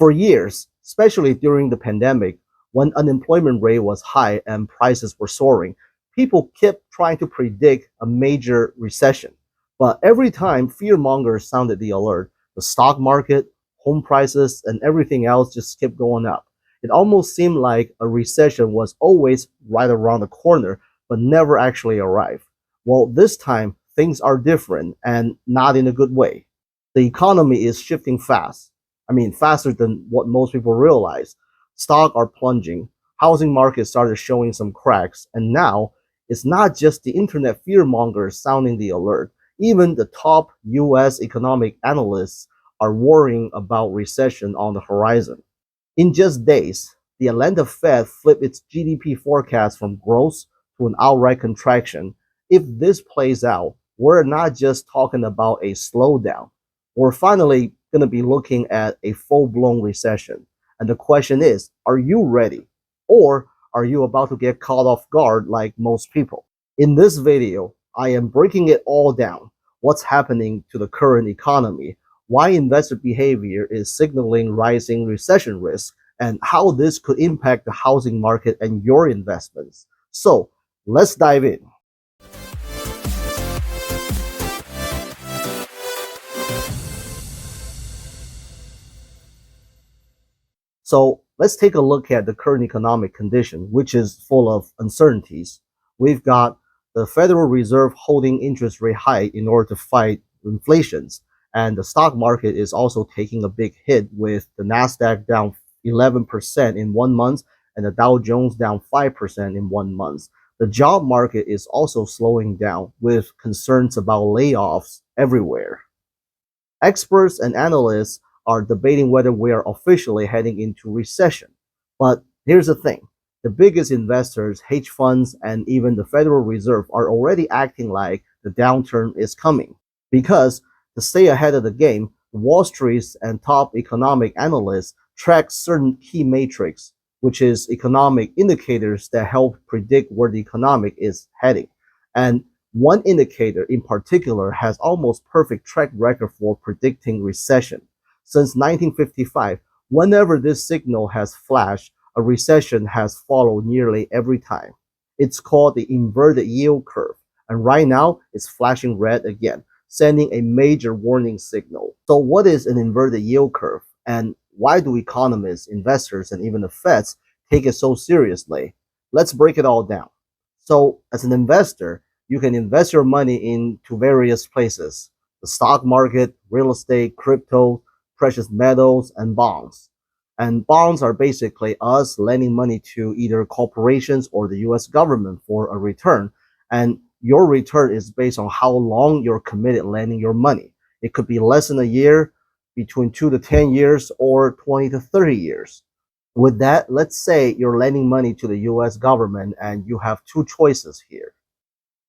For years, especially during the pandemic, when unemployment rate was high and prices were soaring, people kept trying to predict a major recession. But every time fear mongers sounded the alert, the stock market, home prices, and everything else just kept going up. It almost seemed like a recession was always right around the corner, but never actually arrived. Well, this time, things are different and not in a good way. The economy is shifting fast. I mean, faster than what most people realize. Stocks are plunging. Housing market started showing some cracks. And now it's not just the internet fear mongers sounding the alert. Even the top US economic analysts are worrying about recession on the horizon. In just days, the Atlanta Fed flipped its GDP forecast from growth to an outright contraction. If this plays out, we're not just talking about a slowdown. We're finally going to be looking at a full-blown recession. And the question is, are you ready? Or are you about to get caught off guard like most people? In this video, I am breaking it all down. What's happening to the current economy, why investor behavior is signaling rising recession risk, and how this could impact the housing market and your investments. So let's dive in. So let's take a look at the current economic condition, which is full of uncertainties. We've got the Federal Reserve holding interest rate high in order to fight inflations. And the stock market is also taking a big hit, with the Nasdaq down 11% in 1 month and the Dow Jones down 5% in 1 month. The job market is also slowing down, with concerns about layoffs everywhere. Experts and analysts are debating whether we are officially heading into recession. But here's the thing. The biggest investors, hedge funds, and even the Federal Reserve are already acting like the downturn is coming. Because to stay ahead of the game, Wall Street's and top economic analysts track certain key metrics, which is economic indicators that help predict where the economy is heading. And one indicator in particular has almost perfect track record for predicting recession. Since 1955, whenever this signal has flashed, a recession has followed nearly every time. It's called the inverted yield curve, and right now it's flashing red again, sending a major warning signal. So what is an inverted yield curve, and why do economists, investors, and even the Feds take it so seriously? Let's break it all down. So as an investor, you can invest your money into various places: the stock market, real estate, crypto, precious metals, and bonds. And bonds are basically us lending money to either corporations or the US government for a return. And your return is based on how long you're committed lending your money. It could be less than a year, between 2 to 10 years, or 20 to 30 years. With that, let's say you're lending money to the US government and you have two choices here.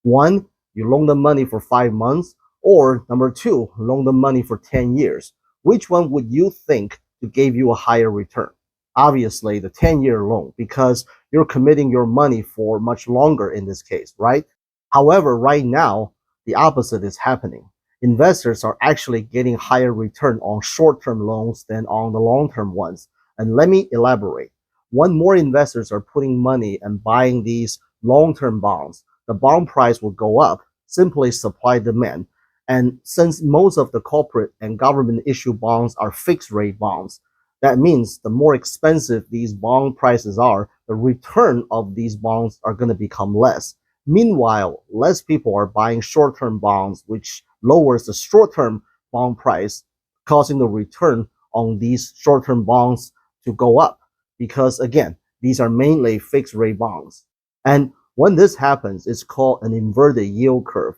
One, you loan the money for 5 months, or number two, loan the money for 10 years. Which one would you think gave you a higher return? Obviously, the 10-year loan, because you're committing your money for much longer in this case, right? However, right now, the opposite is happening. Investors are actually getting higher return on short-term loans than on the long-term ones. And let me elaborate. When more investors are putting money and buying these long-term bonds, the bond price will go up, simply supply demand. And since most of the corporate and government issue bonds are fixed rate bonds, that means the more expensive these bond prices are, the return of these bonds are going to become less. Meanwhile, less people are buying short-term bonds, which lowers the short-term bond price, causing the return on these short-term bonds to go up. Because again, these are mainly fixed rate bonds. And when this happens, it's called an inverted yield curve.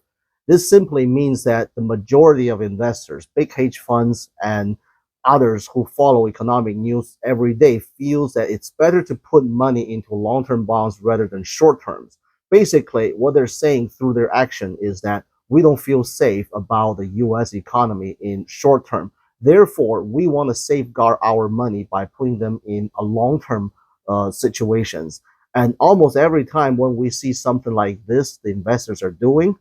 This simply means that the majority of investors, big hedge funds, and others who follow economic news every day feels that it's better to put money into long-term bonds rather than short-terms. Basically, what they're saying through their action is that we don't feel safe about the US economy in short term. Therefore, we want to safeguard our money by putting them in a long-term situations. And almost every time when we see something like this, the investors are doing,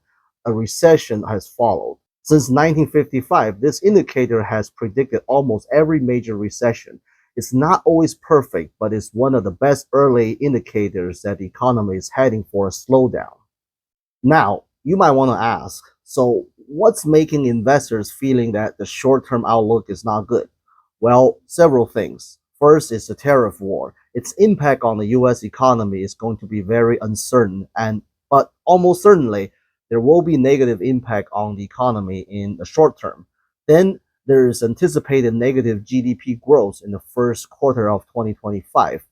a recession has followed. Since 1955, this indicator has predicted almost every major recession. It's not always perfect, but it's one of the best early indicators that the economy is heading for a slowdown. Now, you might want to ask, so what's making investors feeling that the short-term outlook is not good? Well, several things. First is the tariff war. Its impact on the US economy is going to be very uncertain, but almost certainly there will be negative impact on the economy in the short term. Then there is anticipated negative GDP growth in the first quarter of 2025.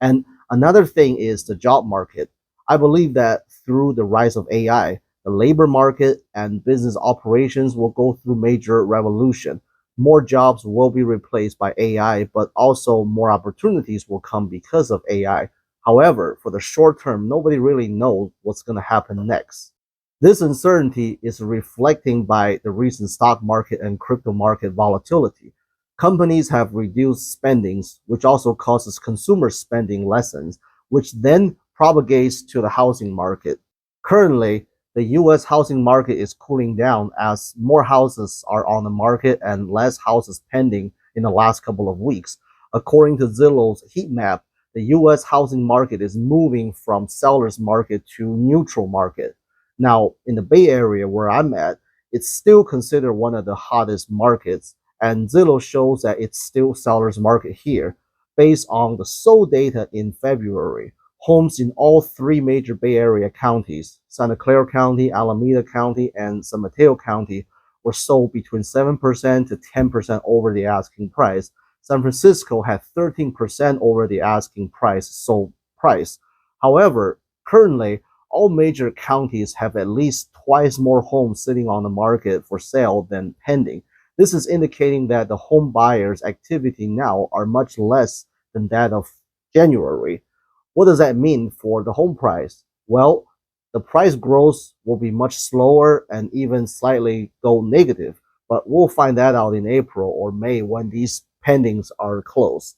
And another thing is the job market. I believe that through the rise of AI, the labor market and business operations will go through major revolution. More jobs will be replaced by AI, but also more opportunities will come because of AI. However, for the short term, nobody really knows what's going to happen next. This uncertainty is reflecting by the recent stock market and crypto market volatility. Companies have reduced spendings, which also causes consumer spending lessons, which then propagates to the housing market. Currently, the US housing market is cooling down as more houses are on the market and less houses pending in the last couple of weeks. According to Zillow's heat map, the US housing market is moving from seller's market to neutral market. Now, in the Bay Area where I'm at, it's still considered one of the hottest markets, and Zillow shows that it's still seller's market here. Based on the sold data in February, homes in all three major Bay Area counties, Santa Clara County, Alameda County, and San Mateo County, were sold between 7% to 10% over the asking price. San Francisco had 13% over the asking price sold price. However, currently, all major counties have at least twice more homes sitting on the market for sale than pending. This is indicating that the home buyers' activity now are much less than that of January. What does that mean for the home price? Well, the price growth will be much slower and even slightly go negative, but we'll find that out in April or May when these pendings are closed.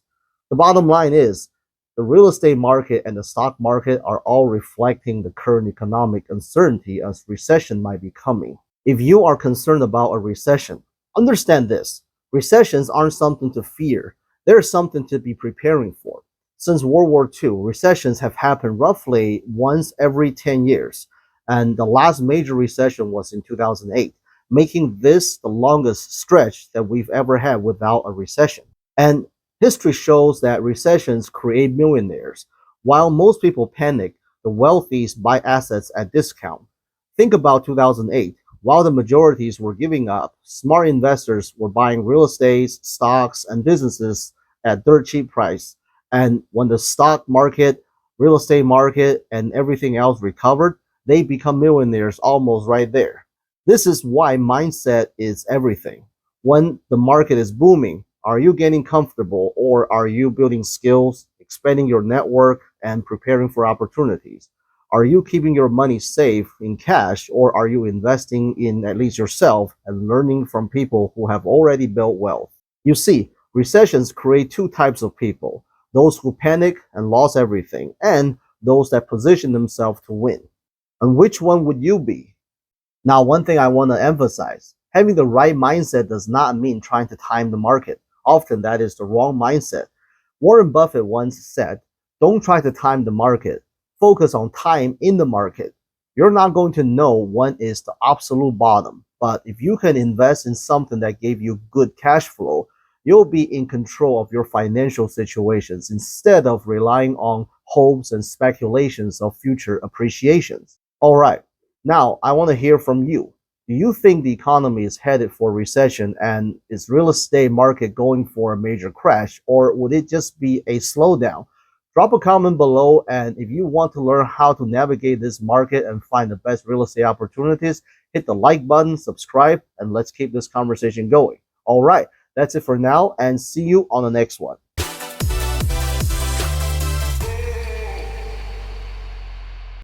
The bottom line is the real estate market and the stock market are all reflecting the current economic uncertainty as recession might be coming. If you are concerned about a recession, understand this. Recessions aren't something to fear. They're something to be preparing for. Since World War II, recessions have happened roughly once every 10 years, and the last major recession was in 2008, making this the longest stretch that we've ever had without a recession. And history shows that recessions create millionaires. While most people panic, the wealthies buy assets at discount. Think about 2008. While the majorities were giving up, smart investors were buying real estate, stocks, and businesses at dirt cheap price. And when the stock market, real estate market, and everything else recovered, they become millionaires almost right there. This is why mindset is everything. When the market is booming, are you getting comfortable or are you building skills, expanding your network, and preparing for opportunities? Are you keeping your money safe in cash or are you investing in at least yourself and learning from people who have already built wealth? You see, recessions create two types of people: those who panic and lost everything, and those that position themselves to win. And which one would you be? Now, one thing I want to emphasize, having the right mindset does not mean trying to time the market. Often that is the wrong mindset. Warren Buffett once said, don't try to time the market. Focus on time in the market. You're not going to know when is the absolute bottom, but if you can invest in something that gave you good cash flow, you'll be in control of your financial situations instead of relying on hopes and speculations of future appreciations. All right, now I want to hear from you. Do you think the economy is headed for recession and is real estate market going for a major crash, or would it just be a slowdown? Drop a comment below, and if you want to learn how to navigate this market and find the best real estate opportunities, hit the like button, subscribe, and let's keep this conversation going. All right, that's it for now, and see you on the next one.